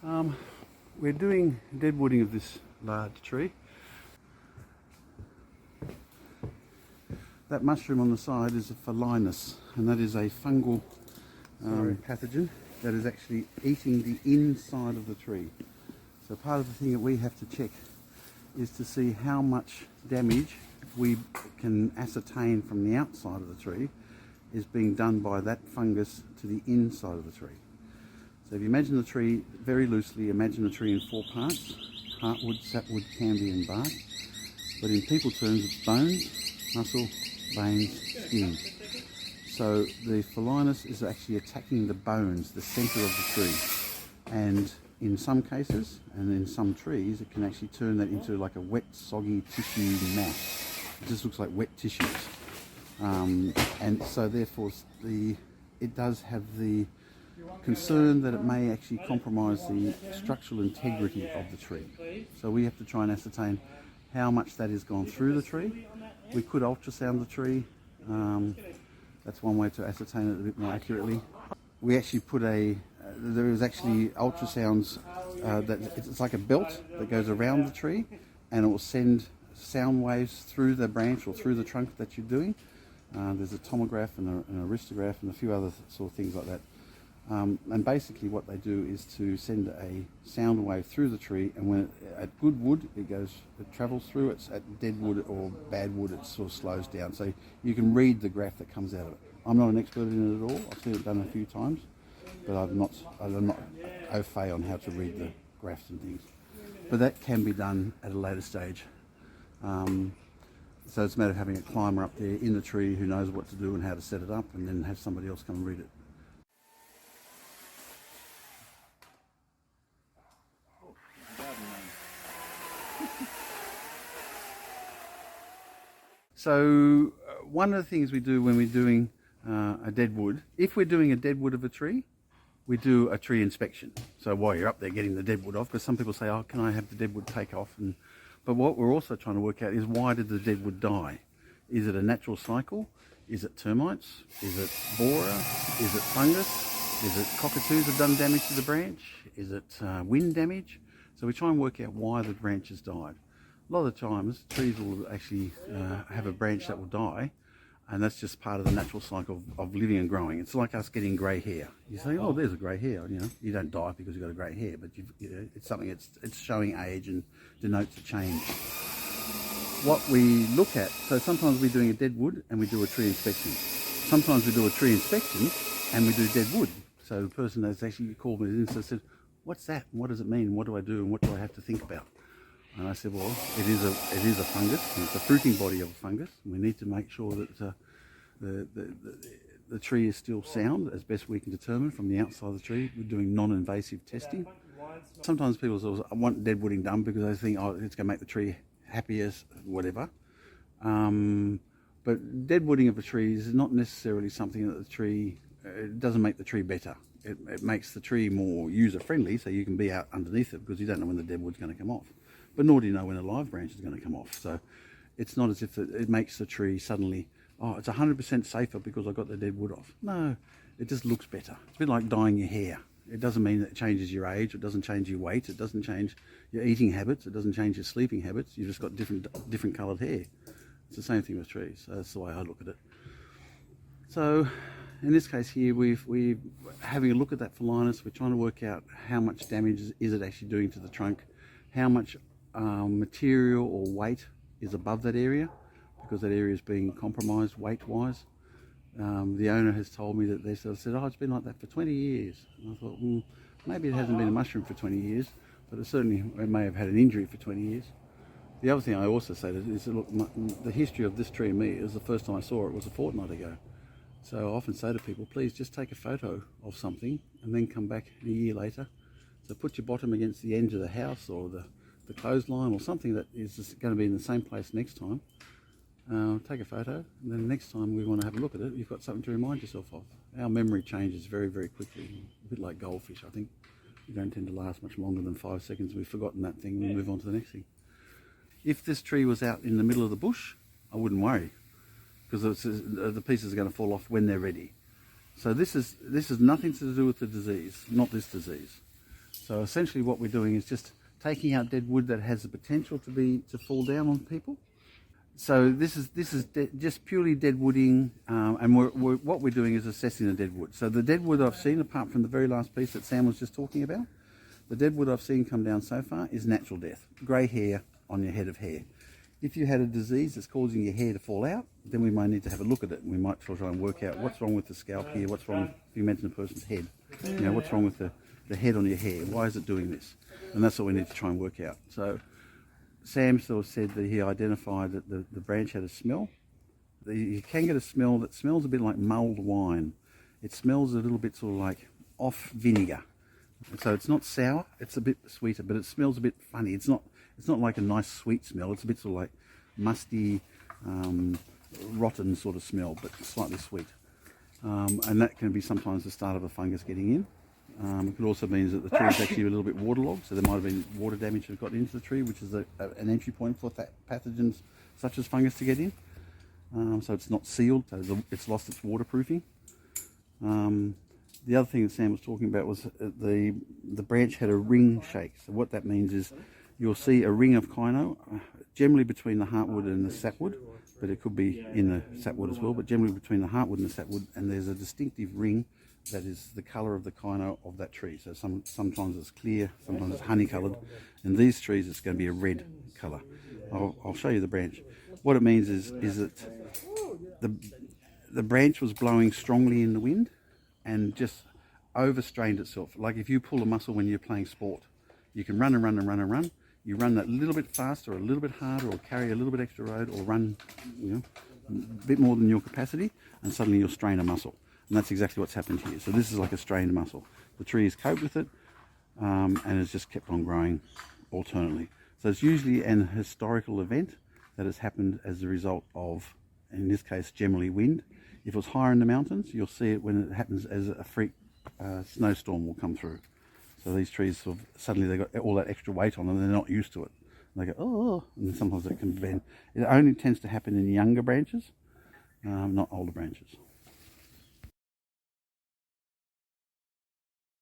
We're doing dead wooding of this large tree. That mushroom on the side is a Phalinus, and that is a fungal pathogen that is actually eating the inside of the tree. So part of the thing that we have to check is to see how much damage we can ascertain from the outside of the tree is being done by that fungus to the inside of the tree. So if you imagine the tree, very loosely, imagine the tree in 4 parts: heartwood, sapwood, candy and bark. But in people terms, it's bones, muscle, veins, skin. So the Phalinus is actually attacking the bones, the centre of the tree. And in some cases, and in some trees, it can actually turn that into like a wet, soggy tissue mass. It just looks like wet tissues. And so therefore it does have the concern that it may actually compromise the structural integrity of the tree. So we have to try and ascertain how much that has gone through the tree. We could ultrasound the tree. That's one way to ascertain it a bit more accurately. We actually put there is actually ultrasounds that it's like a belt that goes around the tree, and it will send sound waves through the branch or through the trunk that you're doing. There's a tomograph and an aristograph and a few other sort of things like that. And basically what they do is to send a sound wave through the tree, and when at good wood it travels through. It's at dead wood or bad wood it sort of slows down, so you can read the graph that comes out of it. I'm not an expert in it at all. I've seen it done a few times, but I'm not au fait on how to read the graphs and things. But that can be done at a later stage. So it's a matter of having a climber up there in the tree who knows what to do and how to set it up, and then have somebody else come and read it. So one of the things we do when we're doing a dead wood, if we're doing a dead wood of a tree, we do a tree inspection. So while you're up there getting the dead wood off, because some people say, oh, can I have the dead wood take off? But what we're also trying to work out is, why did the dead wood die? Is it a natural cycle? Is it termites? Is it borer? Is it fungus? Is it cockatoos have done damage to the branch? Is it wind damage? So we try and work out why the branch has died. A lot of the times, trees will actually have a branch that will die, and that's just part of the natural cycle of living and growing. It's like us getting grey hair. You say, oh, there's a grey hair. You don't die because you've got a grey hair, but it's something it's showing age and denotes a change. What we look at, so sometimes we're doing a dead wood and we do a tree inspection. Sometimes we do a tree inspection and we do dead wood. So the person that's actually called me and said, what's that? What does it mean? What do I do? And what do I have to think about? And I said, well, it is a fungus, and it's a fruiting body of a fungus. We need to make sure that the tree is still sound as best we can determine from the outside of the tree. We're doing non-invasive testing. Sometimes people say, I want dead wooding done because they think, oh, it's going to make the tree happier, whatever. But dead wooding of a tree is not necessarily something that it doesn't make the tree better. It makes the tree more user-friendly, so you can be out underneath it because you don't know when the dead wood's going to come off. But nor do you know when a live branch is going to come off. So it's not as if it makes the tree suddenly, oh, it's 100% safer because I got the dead wood off. No, it just looks better. It's a bit like dyeing your hair. It doesn't mean that it changes your age. It doesn't change your weight. It doesn't change your eating habits. It doesn't change your sleeping habits. You've just got different coloured hair. It's the same thing with trees. So that's the way I look at it. So in this case here, we're having a look at that Phalinus. We're trying to work out how much damage is it actually doing to the trunk, how much material or weight is above that area, because that area is being compromised weight-wise. The owner has told me that they sort of said, oh, it's been like that for 20 years. And I thought, well, maybe it hasn't been a mushroom for 20 years, but it may have had an injury for 20 years. The other thing I also say is that, look, the history of this tree and me is the first time I saw it was a fortnight ago. So I often say to people, please just take a photo of something and then come back a year later. So put your bottom against the edge of the house or the clothesline or something that is just going to be in the same place next time. Take a photo, and then next time we want to have a look at it, you've got something to remind yourself of. Our memory changes very, very quickly, a bit like goldfish, I think. You don't tend to last much longer than 5 seconds. We've forgotten that thing and we move on to the next thing. If this tree was out in the middle of the bush, I wouldn't worry, because the pieces are going to fall off when they're ready. So this is nothing to do with the disease, not this disease. So essentially what we're doing is just taking out dead wood that has the potential to fall down on people. So this is just purely dead wooding, and what we're doing is assessing the dead wood. So the dead wood I've seen, apart from the very last piece that Sam was just talking about, the dead wood I've seen come down so far is natural death, grey hair on your head of hair. If you had a disease that's causing your hair to fall out, then we might need to have a look at it. We might try and work out what's wrong with the scalp here, what's wrong, if you mention a person's head, what's wrong with the head on your hair, why is it doing this? And that's what we need to try and work out. So Sam sort of said that he identified that the branch had a smell. You can get a smell that smells a bit like mulled wine. It smells a little bit sort of like off vinegar. So it's not sour, it's a bit sweeter, but it smells a bit funny. It's not like a nice sweet smell. It's a bit sort of like musty, rotten sort of smell, but slightly sweet. And that can be sometimes the start of a fungus getting in. It could also mean that the tree is actually a little bit waterlogged, so there might have been water damage that got into the tree, which is an entry point for pathogens such as fungus to get in. So it's not sealed, so it's lost its waterproofing. The other thing that Sam was talking about was the branch had a ring shake. So what that means is you'll see a ring of kyno, generally between the heartwood and the sapwood, but it could be in the sapwood as well, but generally between the heartwood and the sapwood, and there's a distinctive ring that is the colour of the kyno of that tree. So sometimes it's clear, sometimes it's honey coloured. In these trees it's going to be a red colour. I'll show you the branch. What it means is that the branch was blowing strongly in the wind and just overstrained itself. Like if you pull a muscle when you're playing sport, you can run and run and run and run. You run that little bit faster or a little bit harder or carry a little bit extra load or run a bit more than your capacity, and suddenly you'll strain a muscle. And that's exactly what's happened here. So this is like a strained muscle. The tree has coped with it and has just kept on growing alternately. So it's usually an historical event that has happened as a result of, in this case, generally wind. If it was higher in the mountains, you'll see it when it happens as a freak snowstorm will come through. So these trees sort of, suddenly they've got all that extra weight on them and they're not used to it. And they go, oh, and then sometimes it can bend. It only tends to happen in younger branches, not older branches.